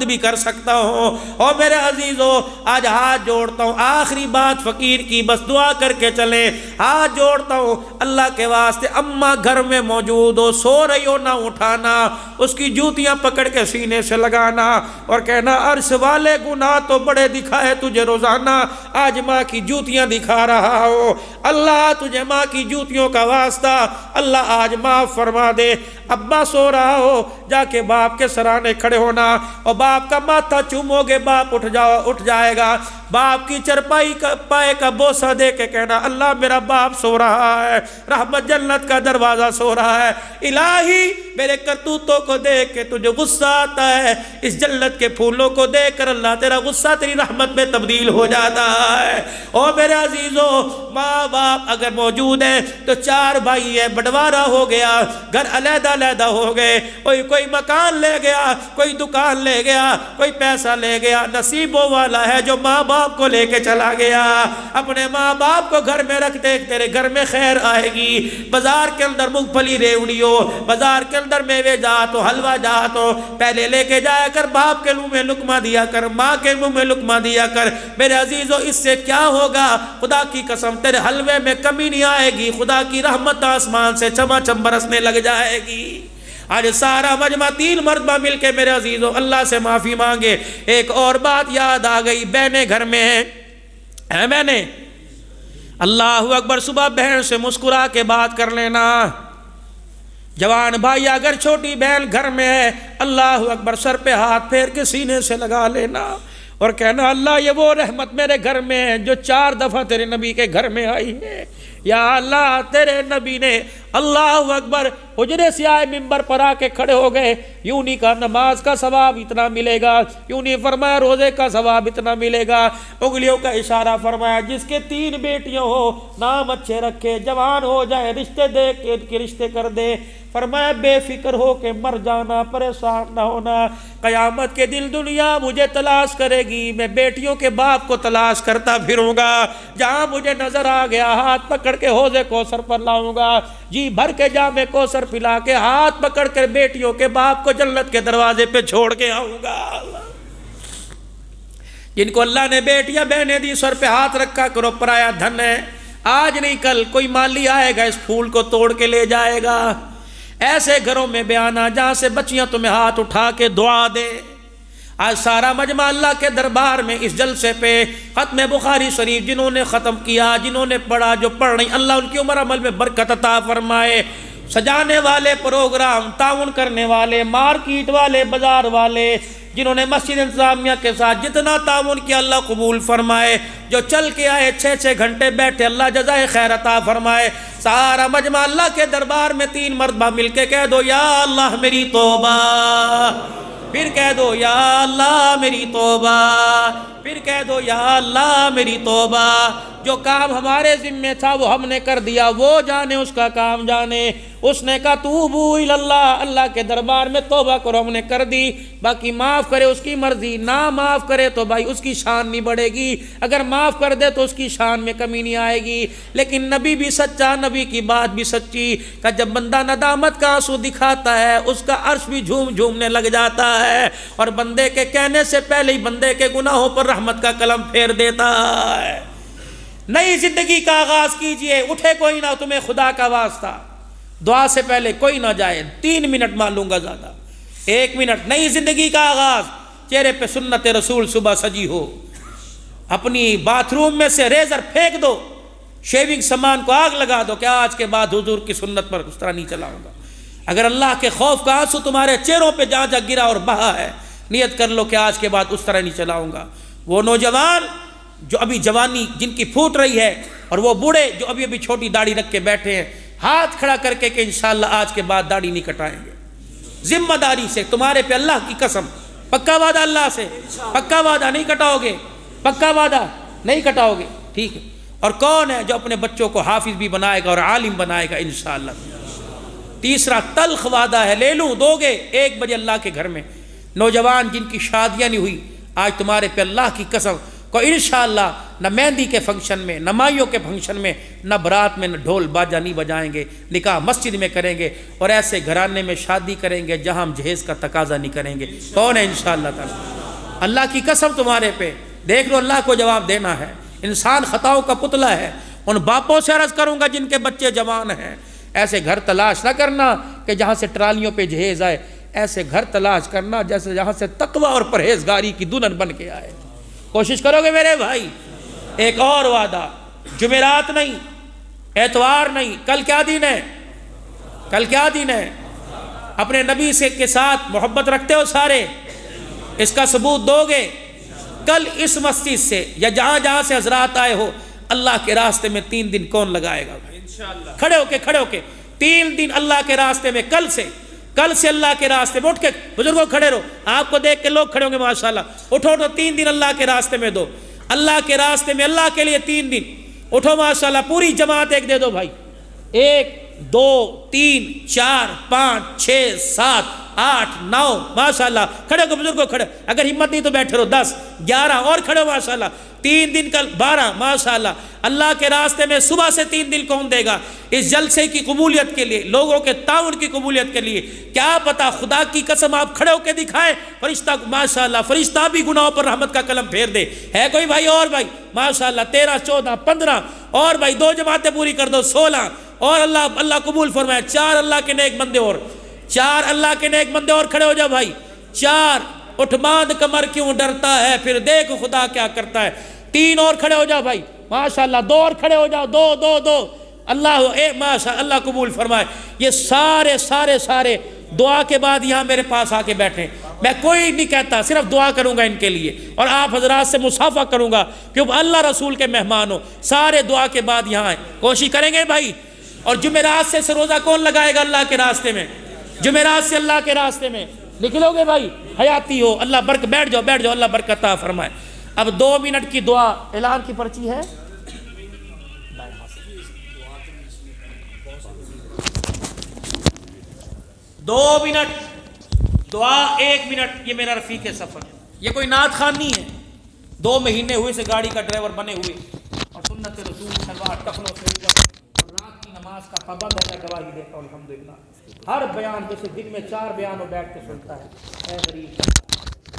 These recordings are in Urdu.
بھی کر سکتا ہوں۔ اور میرے عزیزوں آج ہاتھ جوڑتا ہوں، آخری بات فقیر کی بس دعا کر کے چلیں، ہاتھ جوڑتا ہوں اللہ کے واسطے، اماں گھر میں موجود ہو، سو رہی ہو، نہ اٹھانا، اس کی جوتیاں پکڑ کے سینے سے لگانا اور کہنا عرش والے گناہ تو بڑے دکھائے تجھے روزانہ، آج ماں کی جوتیاں دکھا رہا ہو، اللہ تجھے ماں کی جوتیوں کا واسطہ اللہ آج معاف فرما دے۔ ابا سو رہا ہو، جا کے باپ کے سرانے کھڑے ہونا اور باپ کا ماتھا چومو گے، باپ اٹھ جائے گا، باپ کی چرپائی کا پائے کا بوسہ دے کے کہنا اللہ میرا باپ سو رہا ہے، رحمت جنت کا دروازہ سو رہا ہے، الہی میرے کرتوتوں کو دیکھ کے تجھے غصہ آتا ہے، اس جنت کے پھولوں کو دیکھ کر اللہ تیرا غصہ تیری رحمت میں تبدیل ہو جاتا ہے۔ اور میرے عزیزوں ماں باپ اگر موجود ہیں تو 4 بھائی ہیں، بٹوارا ہو گیا، گھر علیحدہ علیحدہ ہو گئے، کوئی مکان لے گیا، کوئی دکان لے گیا، کوئی پیسہ لے گیا، نصیبوں والا ہے جو ماں باپ کو لے کے چلا گیا، اپنے ماں باپ کو گھر میں رکھ دے، تیرے گھر میں خیر آئے گی۔ بازار کے اندر مونگ پھلی ریوڑی ہو، بازار کے اندر میوے جات ہو، حلوہ جات ہو، پہلے لے کے جایا کر، باپ کے منہ میں لقمہ دیا کر، ماں کے منہ میں لقمہ دیا کر۔ میرے عزیزو اس سے کیا ہوگا؟ خدا کی قسم تیرے حلوے میں کمی نہیں آئے گی، خدا کی رحمت آسمان سے چماچم برسنے لگ جائے گی۔ آج سارا مجمع 3 مرتبہ مل کے میرے عزیزو اللہ سے معافی مانگے۔ ایک اور بات یاد آ گئی، بہنیں گھر میں ہیں بہنیں، اللہ اکبر، صبح بہن سے مسکرا کے بات کر لینا۔ جوان بھائی اگر چھوٹی بہن گھر میں ہے، اللہ اکبر، سر پہ ہاتھ پھیر کے سینے سے لگا لینا اور کہنا اللہ یہ وہ رحمت میرے گھر میں ہے جو 4 دفعہ تیرے نبی کے گھر میں آئی ہے۔ یا اللہ تیرے نبی نے اللہ اکبر حجرے سے آئے، ممبر پر آ کے کھڑے ہو گئے، یوں نہیں کہا نماز کا ثواب اتنا ملے گا، یوں نہیں فرمایا روزے کا ثواب اتنا ملے گا، انگلیوں کا اشارہ فرمایا جس کے 3 بیٹیاں ہو، نام اچھے رکھے، جوان ہو جائے، رشتے دیکھ کے ان کے رشتے کر دے، فرمایا بے فکر ہو کے مر جانا، پریشان نہ ہونا، قیامت کے دن دنیا مجھے تلاش کرے گی، میں بیٹیوں کے باپ کو تلاش کرتا پھروں گا، جہاں مجھے نظر آ گیا ہاتھ پکڑ کے حوض کوثر پر لاؤں گا، جی بھر کے جام کوثر پلا کے ہاتھ پکڑ کر بیٹیوں کے باپ کو جنت کے دروازے پہ چھوڑ کے آؤں گا۔ جن کو اللہ نے بیٹیاں بہنیں دی، سر پہ ہاتھ رکھا کرو، پرایا دھن ہے، آج نہیں کل کوئی مالی آئے گا اس پھول کو توڑ کے لے جائے گا۔ ایسے گھروں میں بیانا جہاں سے بچیاں تمہیں ہاتھ اٹھا کے دعا دے۔ آج سارا مجمع اللہ کے دربار میں اس جلسے پہ ختم بخاری شریف جنہوں نے ختم کیا، جنہوں نے پڑھا، جو پڑھ رہی، اللہ ان کی عمر عمل میں برکت عطا فرمائے۔ سجانے والے پروگرام، تعاون کرنے والے، مارکیٹ والے، بازار والے، جنہوں نے مسجد انتظامیہ کے ساتھ جتنا تعاون کیا اللہ قبول فرمائے، جو چل کے آئے 6 گھنٹے بیٹھے اللہ جزائے خیر عطا فرمائے۔ سارا مجمع اللہ کے دربار میں 3 مرتبہ مل کے کہہ دو یا اللہ میری توبہ، پھر کہہ دو یا اللہ میری توبہ، پھر کہہ دو یا اللہ میری توبہ۔ جو کام ہمارے ذمہ تھا وہ ہم نے کر دیا، وہ جانے اس کا کام جانے۔ اس نے کہا توبو اللہ، اللہ کے دربار میں توبہ کرو، ہم نے کر دی، باقی معاف کرے اس کی مرضی، نہ معاف کرے تو بھائی اس کی شان نہیں بڑھے گی، اگر معاف کر دے تو اس کی شان میں کمی نہیں آئے گی۔ لیکن نبی بھی سچا، نبی کی بات بھی سچی، کہ جب بندہ ندامت کا آنسو دکھاتا ہے اس کا عرش بھی جھومنے لگ جاتا ہے، اور بندے کے کہنے سے پہلے ہی بندے کے گناہوں پر رحمت کا قلم پھیر دیتا ہے۔ نئی زندگی کا آغاز کیجئے، اٹھے کوئی نہ، تمہیں خدا کا واسطہ دعا سے پہلے کوئی نہ جائے، 3 منٹ مان لوں گا زیادہ، 1 منٹ، نئی زندگی کا آغاز، چہرے پہ سنت رسول صبح سجی ہو، اپنی باتھ روم میں سے ریزر پھینک دو، شیونگ سامان کو آگ لگا دو کہ آج کے بعد حضور کی سنت پر اس طرح نہیں چلاؤں گا۔ اگر اللہ کے خوف کا آنسو تمہارے چہروں پہ جہاں جہاں گرا اور بہا ہے، نیت کر لو کہ آج کے بعد اس طرح نہیں چلاؤں گا۔ وہ نوجوان جو ابھی جوانی جن کی پھوٹ رہی ہے، اور وہ بوڑھے جو ابھی چھوٹی داڑھی رکھ کے بیٹھے ہیں، ہاتھ کھڑا کر کے کہ انشاءاللہ آج کے بعد داڑھی نہیں کٹائیں گے، ذمہ داری سے، تمہارے پہ اللہ کی قسم، پکا وعدہ اللہ سے، پکا وعدہ نہیں کٹاؤ گے، پکا وعدہ نہیں کٹاؤ گے، ٹھیک ہے۔ اور کون ہے جو اپنے بچوں کو حافظ بھی بنائے گا اور عالم بنائے گا انشاءاللہ۔ تیسرا تلخ وعدہ ہے، لے لوں دو گے 1 بجے اللہ کے گھر میں۔ نوجوان جن کی شادیاں نہیں ہوئی، آج تمہارے پہ اللہ کی قسم کو انشاءاللہ نہ مہندی کے فنکشن میں، نہ مائیوں کے فنکشن میں، نہ برات میں، نہ ڈھول باجا نہیں بجائیں گے، نکاح مسجد میں کریں گے، اور ایسے گھرانے میں شادی کریں گے جہاں ہم جہیز کا تقاضا نہیں کریں گے۔ کون ہے انشاءاللہ تعالی؟ اللہ کی قسم تمہارے پہ، دیکھ لو اللہ کو جواب دینا ہے۔ انسان خطاؤں کا پتلا ہے۔ ان باپوں سے عرض کروں گا جن کے بچے جوان ہیں، ایسے گھر تلاش نہ کرنا کہ جہاں سے ٹرالیوں پہ جہیز آئے، ایسے گھر تلاش کرنا جیسے جہاں سے تقوی اور پرہیزگاری کی دلہن بن کے آئے۔ کوشش کرو گے میرے بھائی؟ ایک اور وعدہ، جمعرات نہیں، اتوار نہیں، کل کیا دن ہے؟ کل کیا دن ہے؟ اپنے نبی سے کے ساتھ محبت رکھتے ہو سارے؟ اس کا ثبوت دو گے؟ کل اس مسجد سے یا جہاں جہاں سے حضرات آئے ہو، اللہ کے راستے میں 3 دن کون لگائے گا؟ کھڑے ہو کے 3 دن اللہ کے راستے میں، کل سے اللہ کے راستے میں، اٹھ کے بزرگوں کھڑے رہو، آپ کو دیکھ کے لوگ کھڑے ہوں گے ماشاءاللہ، اٹھو 3 دن اللہ کے راستے میں دو، اللہ کے راستے میں، اللہ کے لیے 3 دن اٹھو ماشاءاللہ، پوری جماعت ایک دے دو بھائی، 1 2 3 4 5 6 7 8 9 ماشاءاللہ، کھڑے ہو بزرگوں کھڑے، اگر ہمت نہیں تو بیٹھے رہو، 10 11 اور کھڑے ہو ماشاءاللہ، 3 دن کل 12 ماشاءاللہ، اللہ کے راستے میں صبح سے 3 دن کون دے گا؟ اس جلسے کی قبولیت کے لیے، لوگوں کے تعاون کی قبولیت کے لیے، کیا پتا خدا کی قسم آپ کھڑے ہو کے دکھائیں، فرشتہ ماشاءاللہ، فرشتہ بھی گناہوں پر رحمت کا قلم پھیر دے۔ ہے کوئی بھائی؟ اور بھائی ماشاءاللہ 13 14 15 اور بھائی 2 جماعتیں پوری کر دو، 16 اور اللہ قبول فرمائے، 4 اللہ کے نیک بندے اور 4 اللہ کے نیک بندے اور کھڑے ہو جاؤ بھائی، 4 اٹھ باندھ کمر کیوں ڈرتا ہے، پھر دیکھ خدا کیا کرتا ہے، 3 اور کھڑے ہو جاؤ بھائی ماشاءاللہ، 2 اور کھڑے ہو جاؤ، 2 اللہ ماشاءاللہ اللہ قبول فرمائے۔ یہ سارے دعا کے بعد یہاں میرے پاس آ کے بیٹھیں، میں کوئی نہیں کہتا، صرف دعا کروں گا ان کے لیے، اور آپ حضرات سے مصافحہ کروں گا کیونکہ اللہ رسول کے مہمان ہو، سارے دعا کے بعد یہاں آئیں، کوشش کریں گے بھائی۔ اور جمعرات سے روزہ کون لگائے گا اللہ کے راستے میں؟ جمعرات سے اللہ کے راستے میں نکلو گے بھائی، حیاتی ہو، اللہ بیٹھ جاؤ اللہ برکت عطا فرمائے۔ اب 2 منٹ کی دعا، اعلان کی پرچی ہے، 2 منٹ دعا، 1 منٹ، یہ میرا رفیق سفر ہے، یہ کوئی نعت خوان نہیں ہے، 2 مہینے ہوئے سے گاڑی کا ڈرائیور بنے ہوئے، اور سنت رسول سلوات ٹخنوں سے اوپر، اور رات کی نماز کا پابند ہے، گواہی دیتا ہوں الحمدللہ، ہر بیان جیسے دن میں 4 بیان ہو بیٹھ کے سنتا ہے۔ اے غریب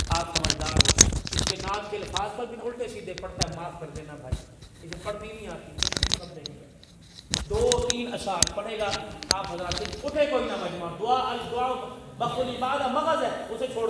آپ سمجھدار ہو، اس کے نعت کے الفاظ پر بھی الٹے سیدھے پڑھتا ہے، معاف کر دینا بھائی، اسے پڑھنی نہیں آتی، 2-3 اشعار پڑھے گا آپ حضرات، اٹھے کوئی نہ مجمع، دعا الدعاء بخل عبادہ مغز ہے، اسے چھوڑ